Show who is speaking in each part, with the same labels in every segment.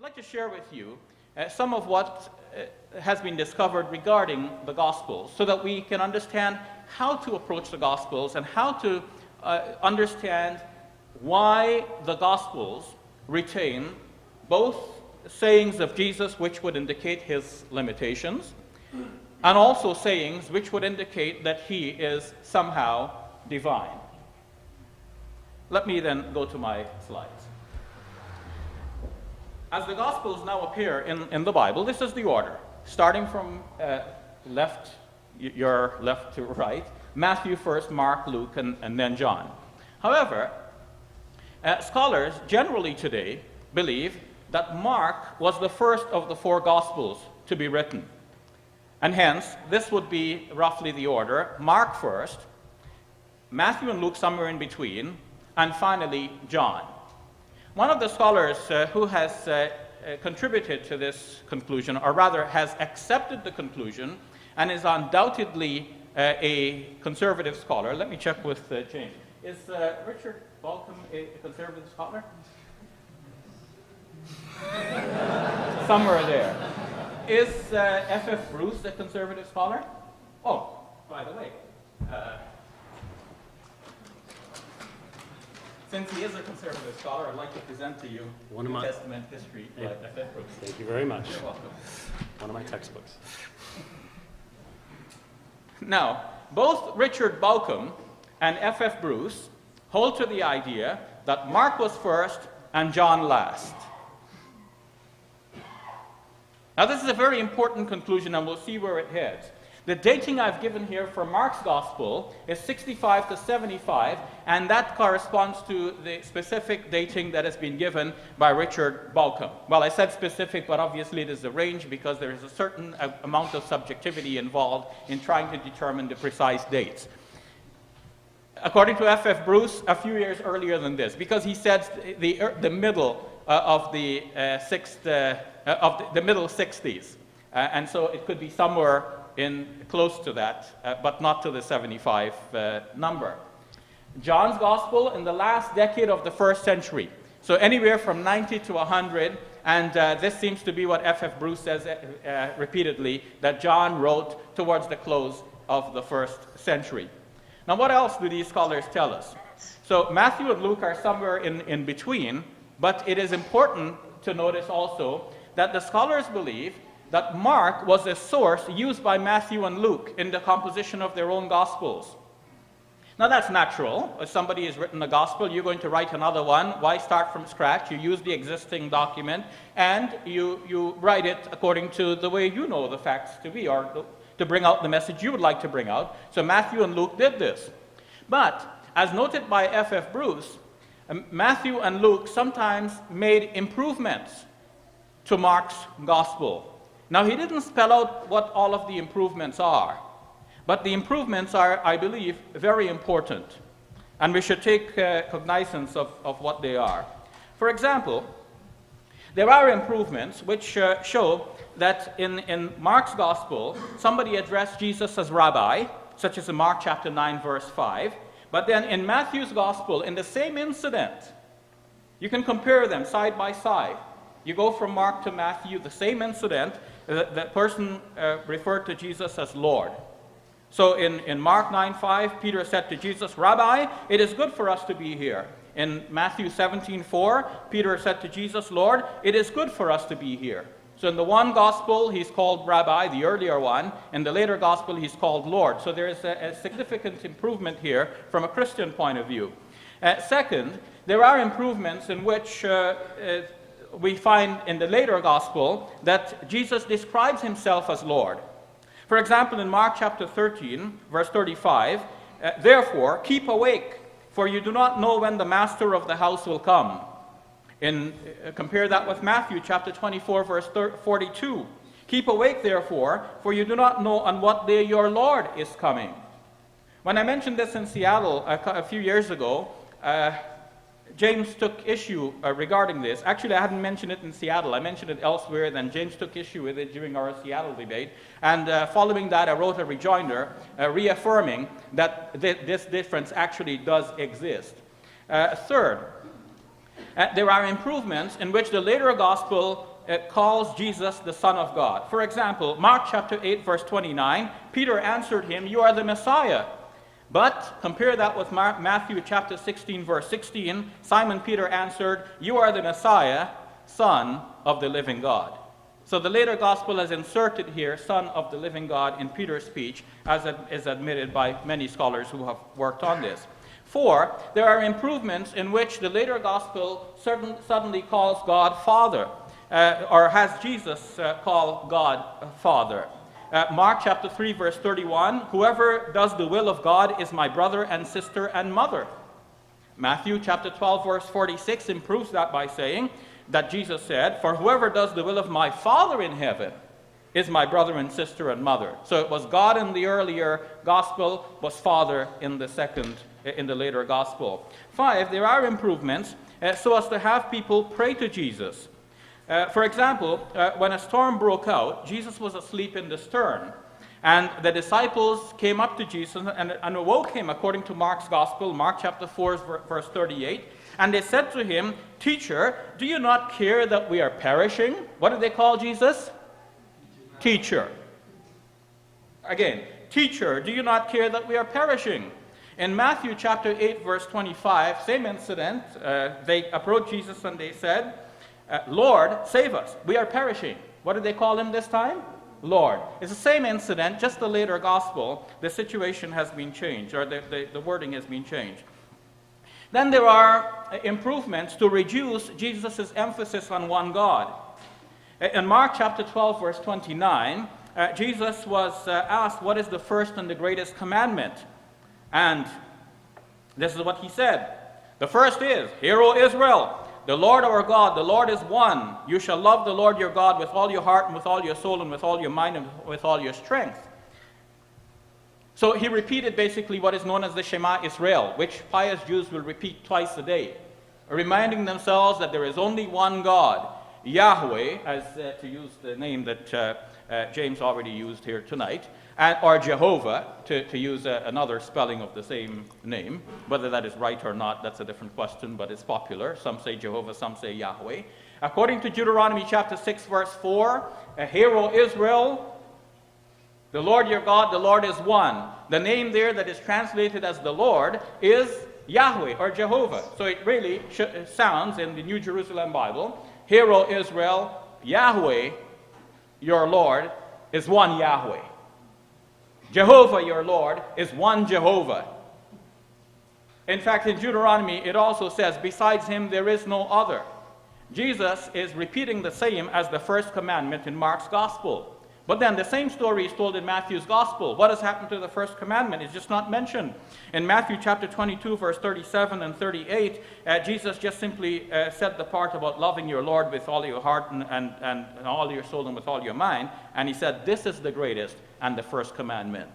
Speaker 1: like to share with you some of what has been discovered regarding the Gospels so that we can understand how to approach the Gospels and how to understand why the Gospels retain both sayings of Jesus which would indicate his limitations and also sayings which would indicate that he is somehow divine. Let me then go to my slides. As the Gospels now appear in the Bible, this is the order, starting from your left to right, Matthew first, Mark, Luke, and then John. However, scholars generally today believe that Mark was the first of the four Gospels to be written. And hence, this would be roughly the order: Mark first, Matthew and Luke somewhere in between, and finally John. One of the scholars who has contributed to this conclusion, or rather has accepted the conclusion, and is undoubtedly a conservative scholar. Let me check with James. Is Richard Balcom a conservative scholar? Somewhere there. Is F.F. Bruce a conservative scholar? Oh, by the way, since he is a conservative scholar, I'd like to present to you New Testament history by F.F. Bruce.
Speaker 2: Thank you very much.
Speaker 1: You're welcome.
Speaker 2: One of my textbooks.
Speaker 1: Now, both Richard Balcom and F.F. Bruce hold to the idea that Mark was first and John last. Now, this is a very important conclusion, and we'll see where it heads. The dating I've given here for Mark's Gospel is 65 to 75, and that corresponds to the specific dating that has been given by Richard Balcom. Well, I said specific, but obviously it is a range because there is a certain amount of subjectivity involved in trying to determine the precise dates. According to F.F. Bruce, a few years earlier than this, because he said the middle of the middle 60s, and so it could be somewhere in close to that, but not to the 75 number. John's Gospel in the last decade of the first century, so anywhere from 90 to 100, and this seems to be what F.F. Bruce says repeatedly, that John wrote towards the close of the first century. Now, what else do these scholars tell us? So Matthew and Luke are somewhere in between, but it is important to notice also that the scholars believe that Mark was a source used by Matthew and Luke in the composition of their own Gospels. Now, that's natural. If somebody has written a Gospel, you're going to write another one. Why start from scratch? You use the existing document, and you write it according to the way you know the facts to be, or to bring out the message you would like to bring out. So Matthew and Luke did this. But, as noted by F.F. Bruce, Matthew and Luke sometimes made improvements to Mark's Gospel. Now, he didn't spell out what all of the improvements are, but the improvements are, I believe, very important, and we should take cognizance of what they are. For example, there are improvements which show that in Mark's Gospel, somebody addressed Jesus as Rabbi, such as in Mark chapter 9, verse 5, but then in Matthew's Gospel, in the same incident, you can compare them side by side. You go from Mark to Matthew, the same incident, the person referred to Jesus as Lord. So in Mark 9:5, Peter said to Jesus, "Rabbi, it is good for us to be here." In Matthew 17:4, Peter said to Jesus, "Lord, it is good for us to be here." So in the one gospel, he's called Rabbi, the earlier one. In the later gospel, he's called Lord. So there is a significant improvement here from a Christian point of view. Second, there are improvements in which we find in the later gospel that Jesus describes himself as Lord. For example, in Mark chapter 13, verse 35, "Therefore, keep awake, for you do not know when the master of the house will come." Compare that with Matthew chapter 24, verse 42. "Keep awake, therefore, for you do not know on what day your Lord is coming." When I mentioned this in Seattle a few years ago, James took issue regarding this. Actually, I hadn't mentioned it in Seattle. I mentioned it elsewhere, then James took issue with it during our Seattle debate. And following that, I wrote a rejoinder reaffirming that this difference actually does exist. Third, there are improvements in which the later gospel calls Jesus the Son of God. For example, Mark chapter 8, verse 29, Peter answered him, "You are the Messiah." But compare that with Matthew chapter 16, verse 16. Simon Peter answered, "You are the Messiah, Son of the living God." So the later gospel has inserted here, "Son of the living God," in Peter's speech, as it is admitted by many scholars who have worked on this. 4, there are improvements in which the later gospel suddenly calls God Father, or has Jesus call God Father. Mark chapter 3, verse 31, "Whoever does the will of God is my brother and sister and mother." Matthew chapter 12, verse 46 improves that by saying that Jesus said, "For whoever does the will of my Father in heaven is my brother and sister and mother." So it was God in the earlier gospel, was Father in the later gospel. 5, there are improvements so as to have people pray to Jesus. For example, when a storm broke out, Jesus was asleep in the stern, and the disciples came up to Jesus and awoke him, according to Mark's gospel, Mark chapter 4, verse 38, and they said to him, "Teacher, do you not care that we are perishing?" What did they call Jesus? Teacher. Again, "Teacher, do you not care that we are perishing?" In Matthew chapter 8, verse 25, same incident, they approached Jesus and they said, "Lord, save us, we are perishing." What did they call him this time? Lord. It's the same incident, just the later gospel. The situation has been changed, or the wording has been changed. Then there are improvements to reduce Jesus' emphasis on one God. In Mark chapter 12, verse 29, Jesus was asked, "What is the first and the greatest commandment?" And this is what he said. "The first is, 'Hear, O Israel, the Lord our God, the Lord is one. You shall love the Lord your God with all your heart and with all your soul and with all your mind and with all your strength.'" So he repeated basically what is known as the Shema Israel, which pious Jews will repeat twice a day, reminding themselves that there is only one God, Yahweh, as to use the name that James already used here tonight, or Jehovah, to use another spelling of the same name. Whether that is right or not, that's a different question, but it's popular. Some say Jehovah, some say Yahweh. According to Deuteronomy chapter 6, verse 4, "Hear, O Israel, the Lord your God, the Lord is one." The name there that is translated as the Lord is Yahweh or Jehovah. So it really sounds in the New Jerusalem Bible, "Hear, O Israel, Yahweh, your Lord, is one Yahweh. Jehovah, your Lord, is one Jehovah." In fact, in Deuteronomy, it also says, "Besides him, there is no other." Jesus is repeating the same as the first commandment in Mark's gospel. But then the same story is told in Matthew's gospel. What has happened to the first commandment is just not mentioned. In Matthew chapter 22, verse 37 and 38, Jesus just simply said the part about loving your Lord with all your heart and all your soul and with all your mind. And he said, "This is the greatest and the first commandment."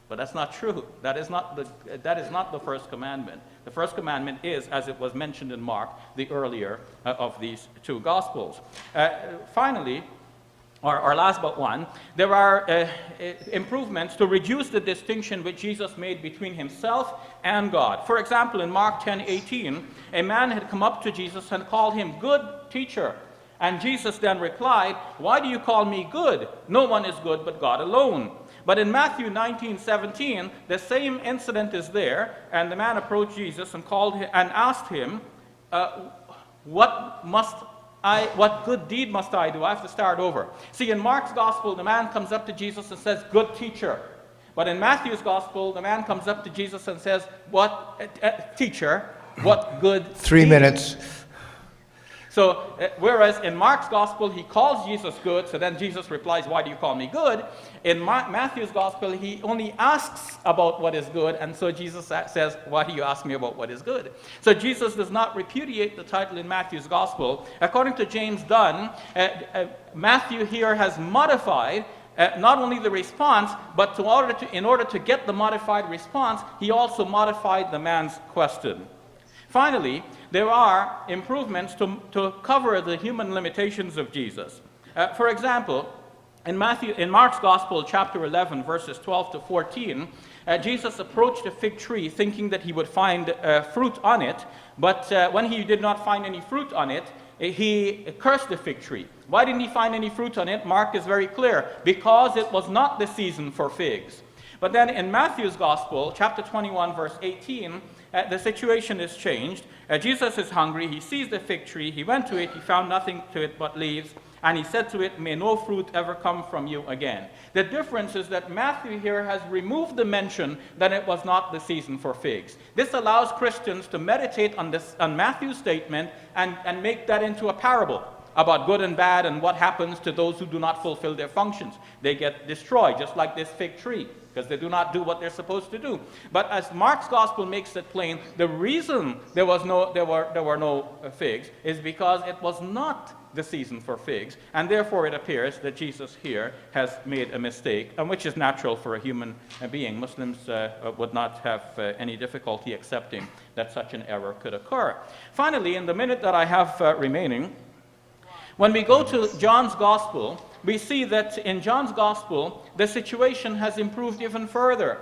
Speaker 1: But that's not true. That is not the first commandment. The first commandment is, as it was mentioned in Mark, the earlier of these two gospels. Finally, or last but one, there are improvements to reduce the distinction which Jesus made between himself and God. For example, in Mark 10:18, a man had come up to Jesus and called him "Good Teacher." And Jesus then replied, "Why do you call me good? No one is good but God alone." But in Matthew 19:17, the same incident is there, and the man approached Jesus and asked him, what good deed must I do? I have to start over. See, in Mark's gospel, the man comes up to Jesus and says, "Good teacher." But in Matthew's gospel, the man comes up to Jesus and says, "Teacher, what good
Speaker 3: 3
Speaker 1: deed?"
Speaker 3: minutes.
Speaker 1: So, whereas in Mark's gospel, he calls Jesus good, so then Jesus replies, "Why do you call me good?" In Matthew's gospel, he only asks about what is good, and so Jesus says, "Why do you ask me about what is good?" So Jesus does not repudiate the title in Matthew's gospel. According to James Dunn, Matthew here has modified not only the response, but in order to get the modified response, he also modified the man's question. Finally, there are improvements to cover the human limitations of Jesus. For example, in Mark's Gospel, chapter 11, verses 12 to 14, Jesus approached a fig tree thinking that he would find fruit on it, but when he did not find any fruit on it, he cursed the fig tree. Why didn't he find any fruit on it? Mark is very clear. Because it was not the season for figs. But then in Matthew's Gospel, chapter 21, verse 18, the situation is changed. Jesus is hungry. He sees the fig tree. He went to it. He found nothing to it but leaves. And he said to it, "May no fruit ever come from you again." The difference is that Matthew here has removed the mention that it was not the season for figs. This allows Christians to meditate on Matthew's statement and make that into a parable about good and bad and what happens to those who do not fulfill their functions. They get destroyed, just like this fig tree, because they do not do what they're supposed to do. But as Mark's gospel makes it plain, the reason there were no figs is because it was not the season for figs, and therefore it appears that Jesus here has made a mistake, and which is natural for a human being. Muslims would not have any difficulty accepting that such an error could occur. Finally, in the minute that I have remaining, when we go to John's Gospel, we see that in John's Gospel, the situation has improved even further.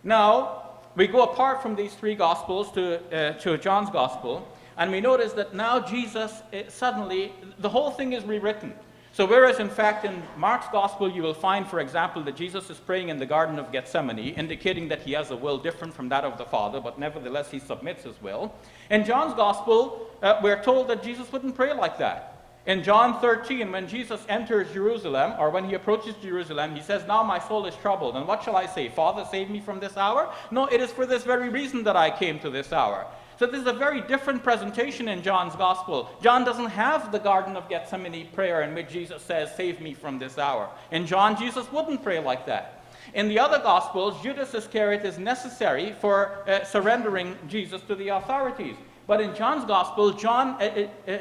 Speaker 1: Now, we go apart from these three Gospels to John's Gospel, and we notice that now Jesus, suddenly, the whole thing is rewritten. So whereas, in fact, in Mark's Gospel, you will find, for example, that Jesus is praying in the Garden of Gethsemane, indicating that he has a will different from that of the Father, but nevertheless he submits his will. In John's Gospel, we're told that Jesus wouldn't pray like that. In John 13, when Jesus enters Jerusalem, or when he approaches Jerusalem, he says, "Now my soul is troubled, and what shall I say? Father, save me from this hour? No, it is for this very reason that I came to this hour." So this is a very different presentation in John's Gospel. John doesn't have the Garden of Gethsemane prayer in which Jesus says, "Save me from this hour." In John, Jesus wouldn't pray like that. In the other Gospels, Judas Iscariot is necessary for surrendering Jesus to the authorities. But in John's Gospel, John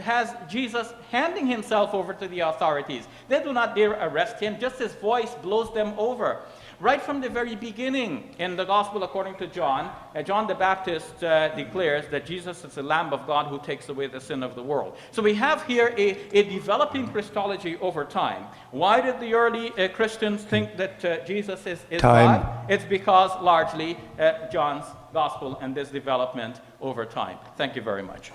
Speaker 1: has Jesus handing himself over to the authorities. They do not dare arrest him, just his voice blows them over. Right from the very beginning in the Gospel according to John, John the Baptist declares that Jesus is the Lamb of God who takes away the sin of the world. So we have here a developing Christology over time. Why did the early Christians think that Jesus is God? It's because largely John's Gospel and this development over time. Thank you very much.